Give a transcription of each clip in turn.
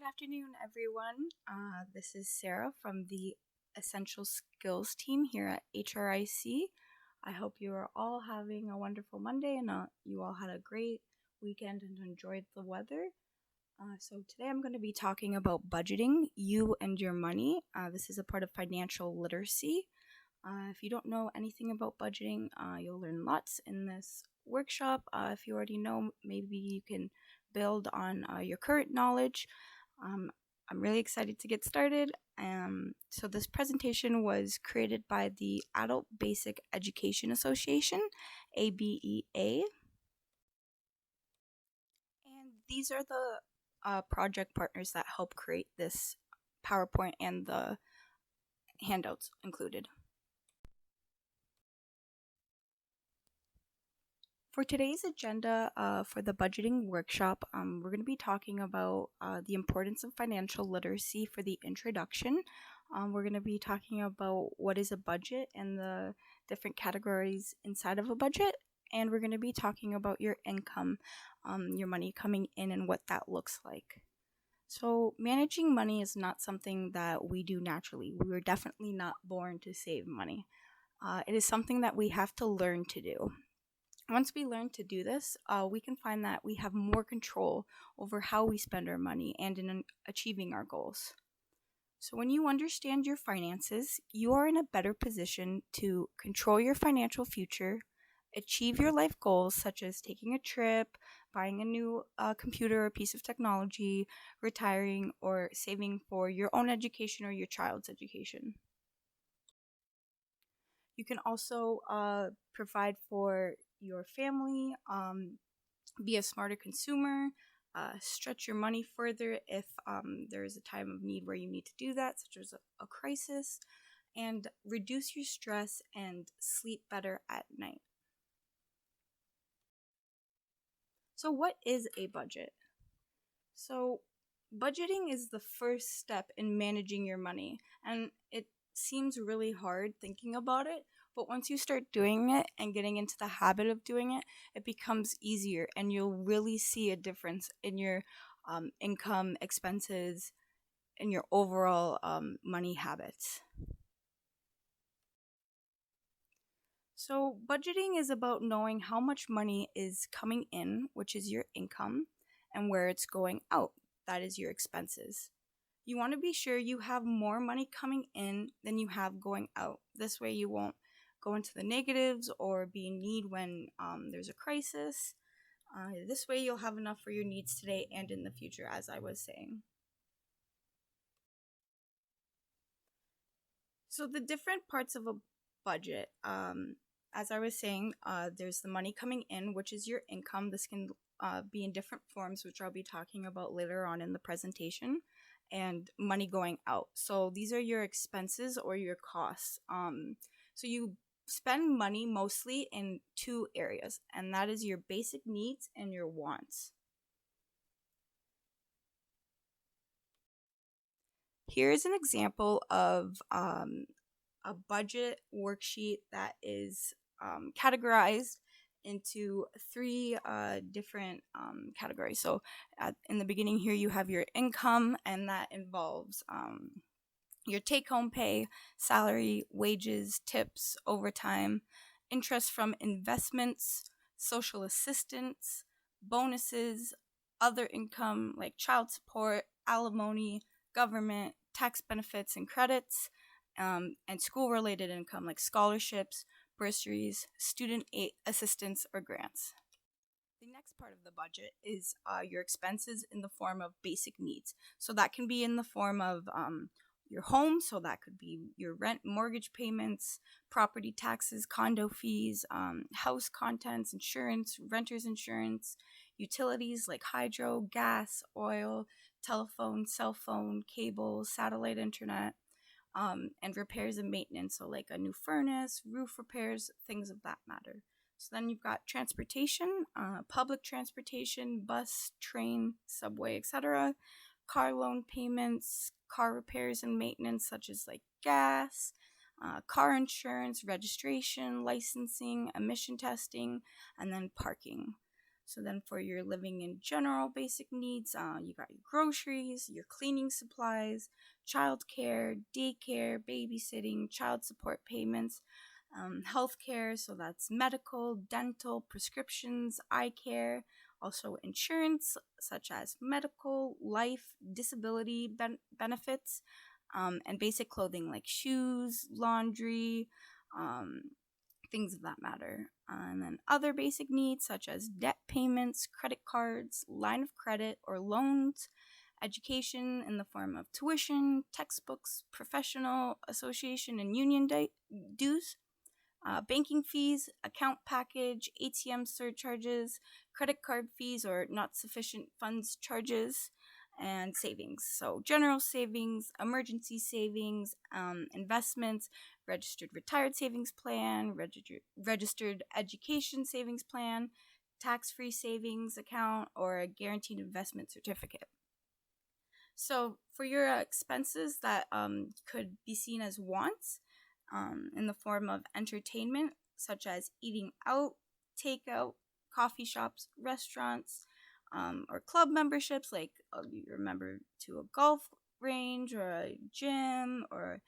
Good afternoon, everyone. This is Sarah from the Essential Skills team here at HRIC. I hope you are all having a wonderful Monday and you all had a great weekend and enjoyed the weather. So today I'm going to be talking about budgeting, you and your money. This is a part of financial literacy. If you don't know anything about budgeting, you'll learn lots in this workshop. If you already know, maybe you can build on your current knowledge. I'm really excited to get started. So this presentation was created by the Adult Basic Education Association, ABEA. And these are the project partners that help create this PowerPoint and the handouts included. For today's agenda for the budgeting workshop, we're going to be talking about the importance of financial literacy for the introduction. We're going to be talking about what is a budget and the different categories inside of a budget. And we're going to be talking about your income, your money coming in and what that looks like. So managing money is not something that we do naturally. We were definitely not born to save money. It is something that we have to learn to do. Once we learn to do this, we can find that we have more control over how we spend our money and in achieving our goals. So when you understand your finances, you are in a better position to control your financial future, achieve your life goals such as taking a trip, buying a new computer or piece of technology, retiring, or saving for your own education or your child's education. You can also provide for your family, be a smarter consumer, stretch your money further if there is a time of need where you need to do that, such as a crisis, and reduce your stress and sleep better at night. So what is a budget? So budgeting is the first step in managing your money, and it seems really hard thinking about it, but once you start doing it and getting into the habit of doing it, it becomes easier and you'll really see a difference in your income, expenses, and your overall money habits. So budgeting is about knowing how much money is coming in, which is your income, and where it's going out, that is your expenses. You want to be sure you have more money coming in than you have going out. This way you won't go into the negatives or be in need when there's a crisis. This way you'll have enough for your needs today and in the future, as I was saying. So the different parts of a budget, as I was saying, there's the money coming in, which is your income. This can be in different forms, which I'll be talking about later on in the presentation, and money going out. So these are your expenses or your costs. So you spend money mostly in two areas, and that is your basic needs and your wants. Here's an example of a budget worksheet that is categorized into three different categories. So in the beginning here you have your income, and that involves your take-home pay, salary, wages, tips, overtime, interest from investments, social assistance, bonuses, other income like child support, alimony, government, tax benefits and credits, and school-related income like scholarships, bursaries, student aid assistance, or grants. The next part of the budget is your expenses in the form of basic needs. So that can be in the form of your home, so that could be your rent, mortgage payments, property taxes, condo fees, house contents, insurance, renter's insurance, utilities like hydro, gas, oil, telephone, cell phone, cable, satellite internet, and repairs and maintenance, so like a new furnace, roof repairs, things of that matter. So then you've got transportation, public transportation, bus, train, subway, etc., car loan payments, car repairs and maintenance such as like gas, car insurance, registration, licensing, emission testing, and then parking. So then for your living in general basic needs, you got your groceries, your cleaning supplies, childcare, daycare, babysitting, child support payments, healthcare, so that's medical, dental, prescriptions, eye care, also insurance such as medical, life, disability benefits, and basic clothing like shoes, laundry, um, things of that matter. And then other basic needs such as debt payments, credit cards, line of credit or loans, education in the form of tuition, textbooks, professional association and union dues, banking fees, account package, ATM surcharges, credit card fees or not sufficient funds charges, and savings. So, general savings, emergency savings, investments, registered retired savings plan, registered education savings plan, tax free savings account, or a guaranteed investment certificate. So, for your expenses that could be seen as wants, in the form of entertainment, such as eating out, takeout, coffee shops, restaurants, or club memberships, like you remember to a golf range or a gym or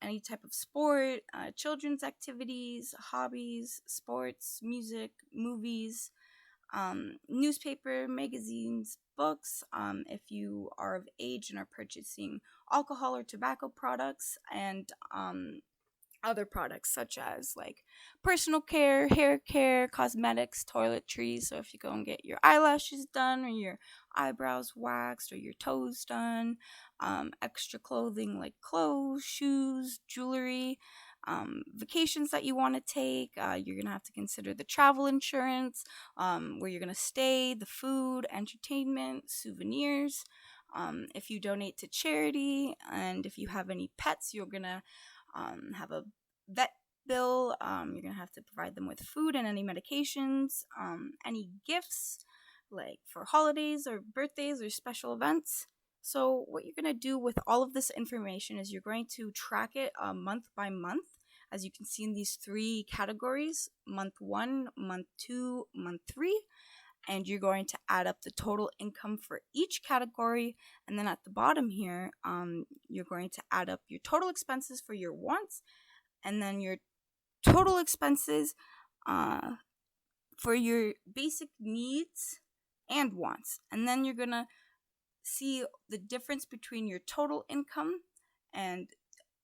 any type of sport, children's activities, hobbies, sports, music, movies, newspaper, magazines, books, if you are of age and are purchasing alcohol or tobacco products, and other products such as like personal care, hair care, cosmetics, toiletries. So if you go and get your eyelashes done or your eyebrows waxed or your toes done, extra clothing like clothes, shoes, jewelry, vacations that you want to take, you're going to have to consider the travel insurance, where you're going to stay, the food, entertainment, souvenirs. If you donate to charity and if you have any pets, you're going to have a vet bill. You're going to have to provide them with food and any medications, any gifts like for holidays or birthdays or special events. So, what you're going to do with all of this information is you're going to track it month by month, as you can see in these three categories: month one, month two, month three. And you're going to add up the total income for each category. And then at the bottom here, you're going to add up your total expenses for your wants, and then your total expenses for your basic needs and wants. And then you're going to see the difference between your total income and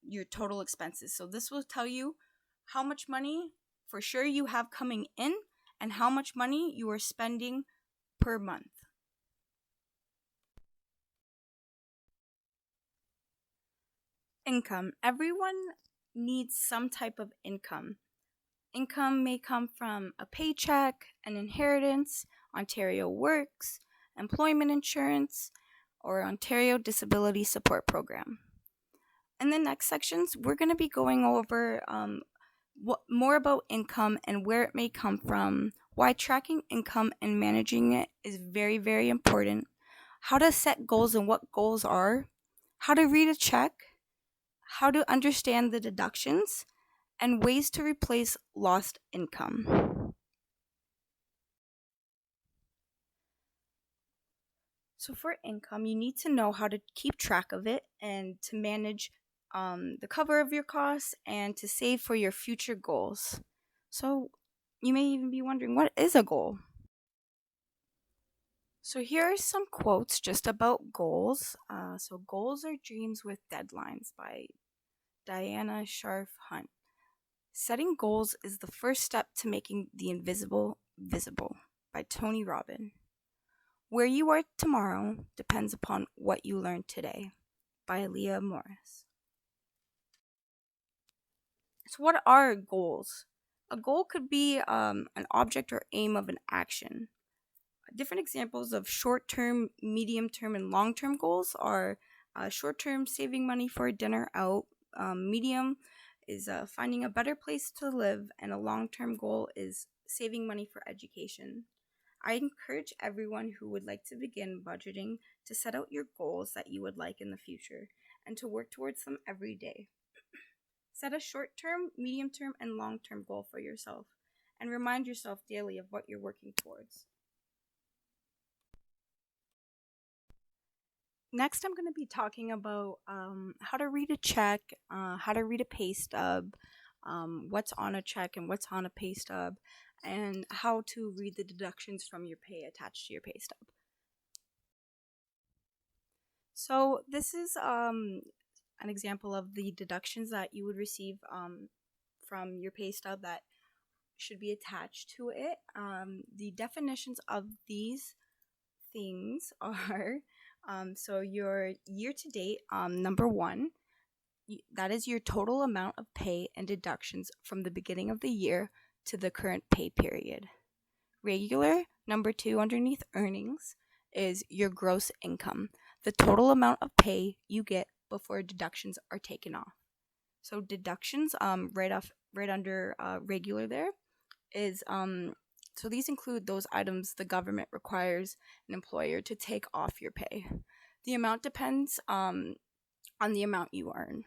your total expenses. So this will tell you how much money for sure you have coming in and how much money you are spending per month. Income. Everyone needs some type of income. Income may come from a paycheck, an inheritance, Ontario Works, employment insurance, or Ontario Disability Support Program. In the next sections, we're going to be going over more about income and where it may come from, why tracking income and managing it is very, very important, how to set goals and what goals are, how to read a check, how to understand the deductions, and ways to replace lost income. So, for income, you need to know how to keep track of it and to manage the cover of your costs and to save for your future goals. So, you may even be wondering, what is a goal? So, here are some quotes just about goals. Goals are dreams with deadlines by Diana Sharf Hunt. Setting goals is the first step to making the invisible visible by Tony Robbins. Where you are tomorrow depends upon what you learn today by Leah Morris. So, what are goals? A goal could be an object or aim of an action. Different examples of short term, medium term, and long term goals are short term, saving money for a dinner out, medium is finding a better place to live, and a long term goal is saving money for education. I encourage everyone who would like to begin budgeting to set out your goals that you would like in the future and to work towards them every day. Set a short-term, medium-term, and long-term goal for yourself and remind yourself daily of what you're working towards. Next, I'm going to be talking about how to read a check, how to read a pay stub, what's on a check and what's on a pay stub, and how to read the deductions from your pay attached to your pay stub. So, this is an example of the deductions that you would receive from your pay stub that should be attached to it. The definitions of these things are so your year to date, number one, that is your total amount of pay and deductions from the beginning of the year to the current pay period. Regular, number two, underneath earnings, is your gross income, the total amount of pay you get before deductions are taken off. So deductions, right under regular there is so these include those items the government requires an employer to take off your pay. The amount depends on the amount you earn.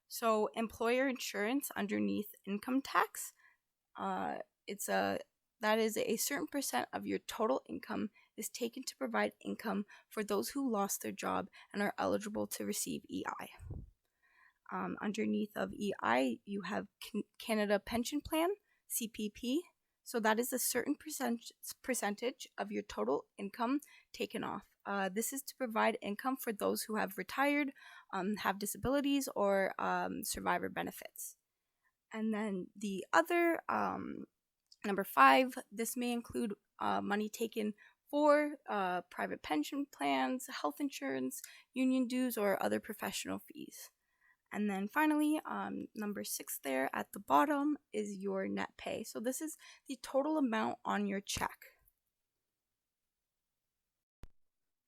So employer insurance underneath income tax, it's a that is a certain percent of your total income is taken to provide income for those who lost their job and are eligible to receive EI. Underneath of EI, you have Canada Pension Plan, CPP. So that is a certain percentage of your total income taken off. This is to provide income for those who have retired, have disabilities, or survivor benefits. And then the other, number five, this may include money taken for private pension plans, health insurance, union dues, or other professional fees. And then finally, number six there at the bottom is your net pay. So this is the total amount on your check.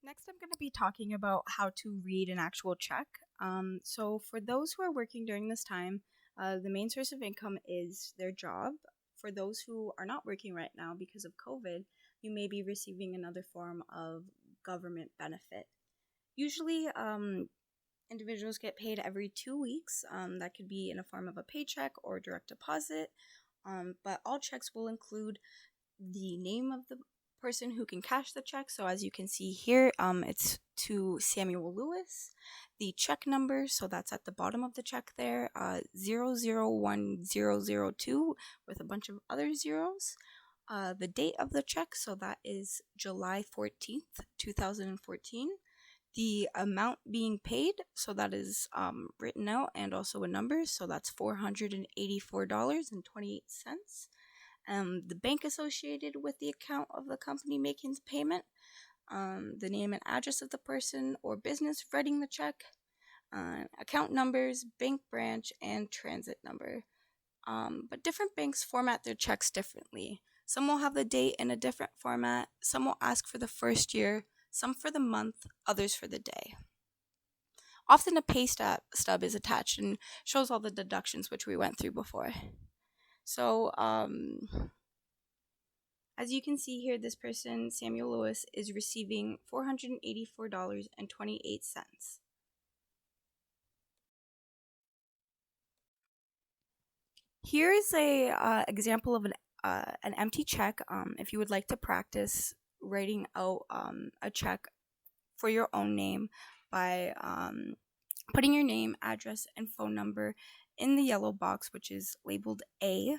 Next, I'm going to be talking about how to read an actual check. So for those who are working during this time, the main source of income is their job. For those who are not working right now because of COVID, you may be receiving another form of government benefit. Usually, individuals get paid every 2 weeks. That could be in a form of a paycheck or direct deposit. But all checks will include the name of the person who can cash the check. So as you can see here, it's to Samuel Lewis. The check number, so that's at the bottom of the check there, 001002 with a bunch of other zeros. The date of the check, so that is July 14th, 2014. The amount being paid, so that is written out and also in numbers, so that's $484.28. The bank associated with the account of the company making the payment, the name and address of the person or business writing the check, account numbers, bank branch, and transit number. But different banks format their checks differently. Some will have the date in a different format, some will ask for the first year, some for the month, others for the day. Often a pay stub is attached and shows all the deductions which we went through before. So, as you can see here, this person, Samuel Lewis, is receiving $484.28. Here is a example of an empty check. If you would like to practice writing out a check for your own name by putting your name, address, and phone number in the yellow box, which is labeled A.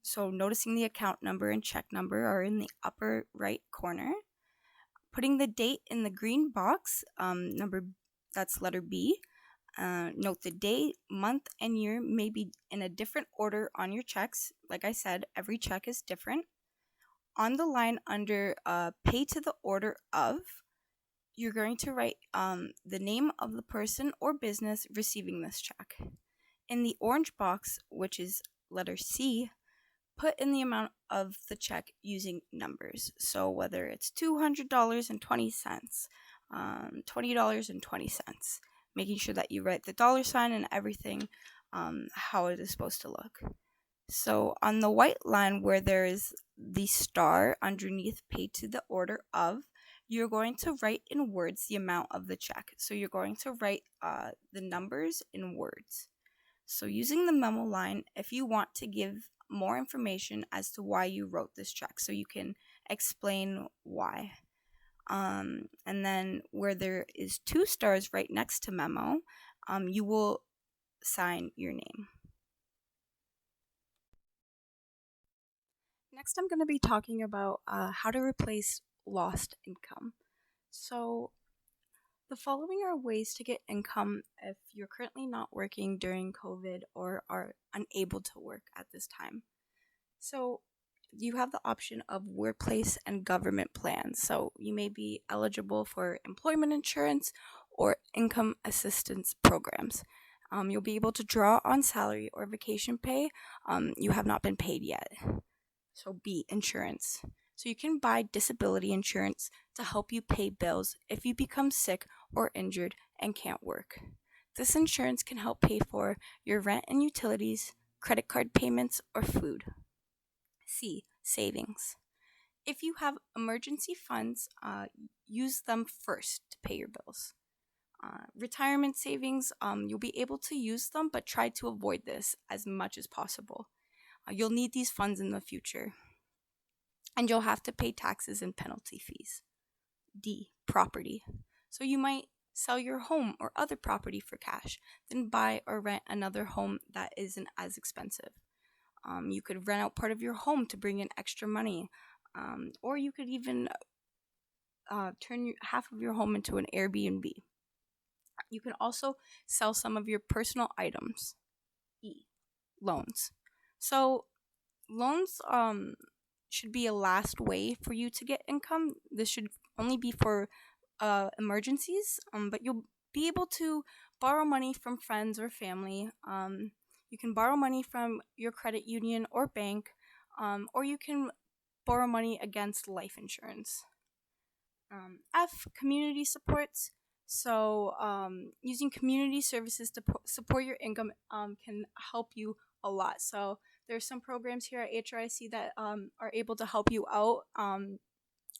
So noticing the account number and check number are in the upper right corner. Putting the date in the green box, that's letter B. Note the day, month, and year may be in a different order on your checks. Like I said, every check is different. On the line under pay to the order of, you're going to write the name of the person or business receiving this check. In the orange box, which is letter C, put in the amount of the check using numbers. So whether it's $200.20, $20.20, making sure that you write the dollar sign and everything, how it is supposed to look. So on the white line where there is the star underneath paid to the order of, you're going to write in words the amount of the check. So you're going to write the numbers in words. So using the memo line, if you want to give more information as to why you wrote this check, so you can explain why. And then where there is 2 stars right next to memo, you will sign your name. Next, I'm going to be talking about how to replace lost income. So, the following are ways to get income if you're currently not working during COVID or are unable to work at this time. So, you have the option of workplace and government plans. So, you may be eligible for employment insurance or income assistance programs. You'll be able to draw on salary or vacation pay. You have not been paid yet. So, B, insurance. So, you can buy disability insurance to help you pay bills if you become sick or injured and can't work. This insurance can help pay for your rent and utilities, credit card payments, or food. C, savings. If you have emergency funds, use them first to pay your bills. Retirement savings, you'll be able to use them, but try to avoid this as much as possible. You'll need these funds in the future, and you'll have to pay taxes and penalty fees. D, property. So you might sell your home or other property for cash, then buy or rent another home that isn't as expensive. You could rent out part of your home to bring in extra money, or you could even turn half of your home into an Airbnb. You can also sell some of your personal items. E, loans. So loans should be a last way for you to get income. This should only be for emergencies, but you'll be able to borrow money from friends or family. You can borrow money from your credit union or bank, or you can borrow money against life insurance. F, community supports. So, using community services to support your income can help you a lot. So, there's some programs here at HRIC that are able to help you out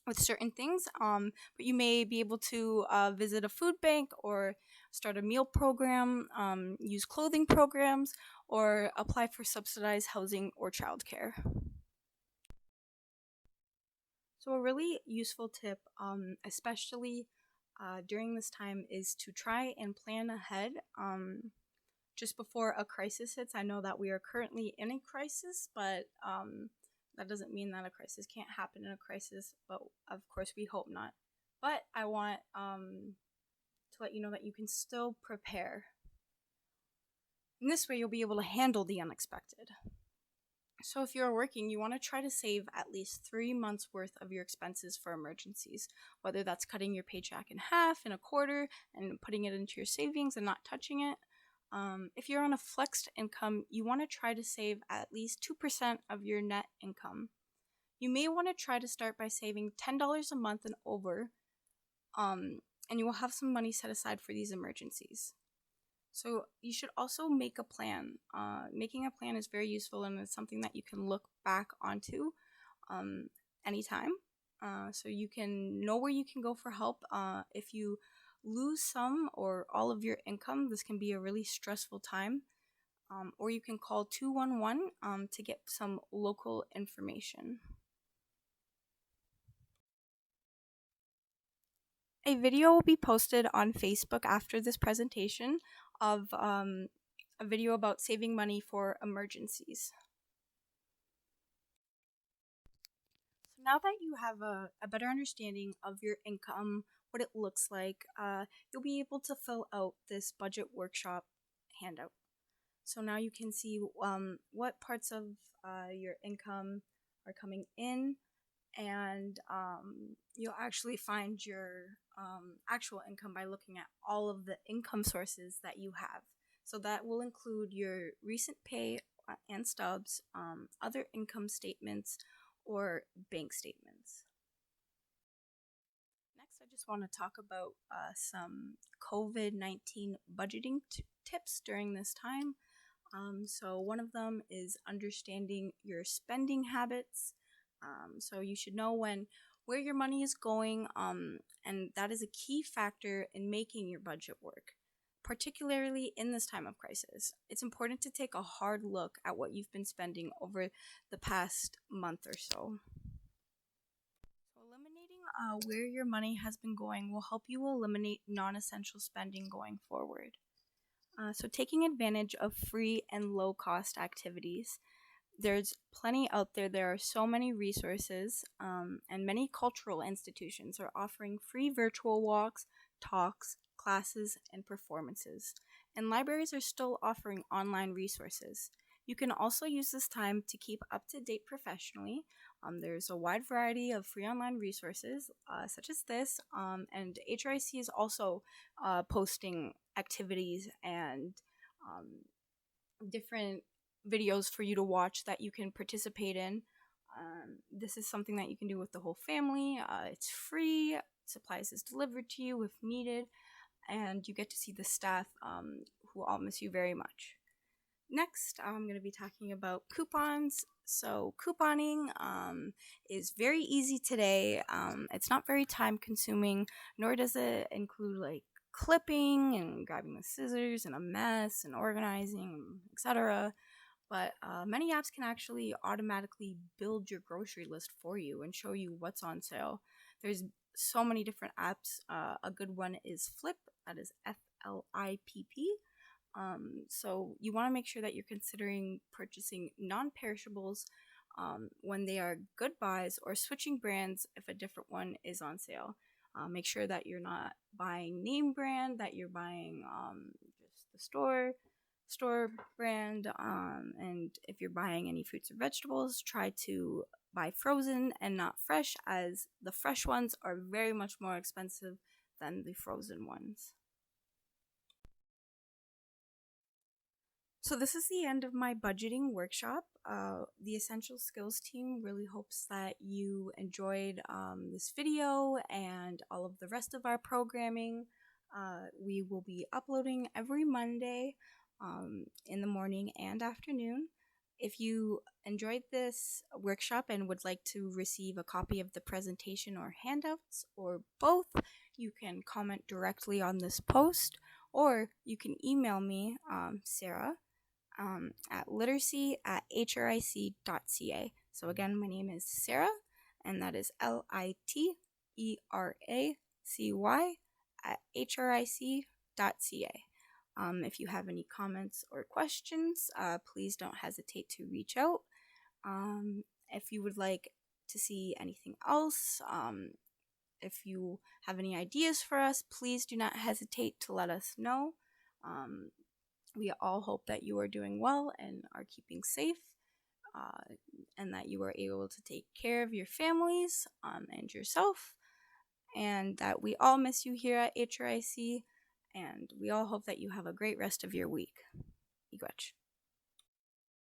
with certain things, but you may be able to visit a food bank or start a meal program, use clothing programs, or apply for subsidized housing or childcare. So a really useful tip, especially during this time, is to try and plan ahead just before a crisis hits. I know that we are currently in a crisis, but that doesn't mean that a crisis can't happen in a crisis, but of course we hope not. But I want to let you know that you can still prepare. In this way, you'll be able to handle the unexpected. So if you're working, you want to try to save at least 3 months worth of your expenses for emergencies, whether that's cutting your paycheck in half, in a quarter, and putting it into your savings and not touching it. If you're on a flexed income, you want to try to save at least 2% of your net income. You may want to try to start by saving $10 a month and over, and you will have some money set aside for these emergencies. So you should also make a plan. Making a plan is very useful, and it's something that you can look back onto anytime. So you can know where you can go for help. If you lose some or all of your income, this can be a really stressful time. Or you can call 211 to get some local information. A video will be posted on Facebook after this presentation of a video about saving money for emergencies. So now that you have a better understanding of your income, what it looks like, you'll be able to fill out this budget workshop handout. So now you can see what parts of your income are coming in, and you'll actually find your actual income by looking at all of the income sources that you have. So that will include your recent pay and stubs, other income statements, or bank statements. Next, I just want to talk about some COVID-19 budgeting tips during this time. So one of them is understanding your spending habits. So you should know where your money is going, and that is a key factor in making your budget work, particularly in this time of crisis. It's important to take a hard look at what you've been spending over the past month or so. So eliminating where your money has been going will help you eliminate non essential spending going forward. So, taking advantage of free and low cost activities. There's plenty out there. There are so many resources, and many cultural institutions are offering free virtual walks, talks, classes, and performances. And libraries are still offering online resources. You can also use this time to keep up to date professionally. There's a wide variety of free online resources, such as this, and HRIC is also posting activities and um, different videos for you to watch that you can participate in. This is something that you can do with the whole family. It's free, supplies is delivered to you if needed, and you get to see the staff who all miss you very much. Next, I'm going to be talking about coupons. So, couponing is very easy today. It's not very time consuming, nor does it include like clipping and grabbing the scissors and a mess and organizing, etc. But many apps can actually automatically build your grocery list for you and show you what's on sale. There's so many different apps. A good one is Flip, that is FLIPP. So you want to make sure that you're considering purchasing non-perishables when they are good buys, or switching brands if a different one is on sale. Make sure that you're not buying name brand, that you're buying just the store brand. And if you're buying any fruits or vegetables, try to buy frozen and not fresh, as the fresh ones are very much more expensive than the frozen ones. So this is the end of my budgeting workshop. The Essential Skills team really hopes that you enjoyed this video and all of the rest of our programming. We will be uploading every Monday in the morning and afternoon. If you enjoyed this workshop and would like to receive a copy of the presentation or handouts, or both, you can comment directly on this post, or you can email me, Sarah, at literacy@hric.ca. So again, my name is Sarah, and that is LITERACY at hric.ca. If you have any comments or questions, please don't hesitate to reach out. If you would like to see anything else, if you have any ideas for us, please do not hesitate to let us know. We all hope that you are doing well and are keeping safe, and that you are able to take care of your families and yourself, and that we all miss you here at HRIC, and we all hope that you have a great rest of your week.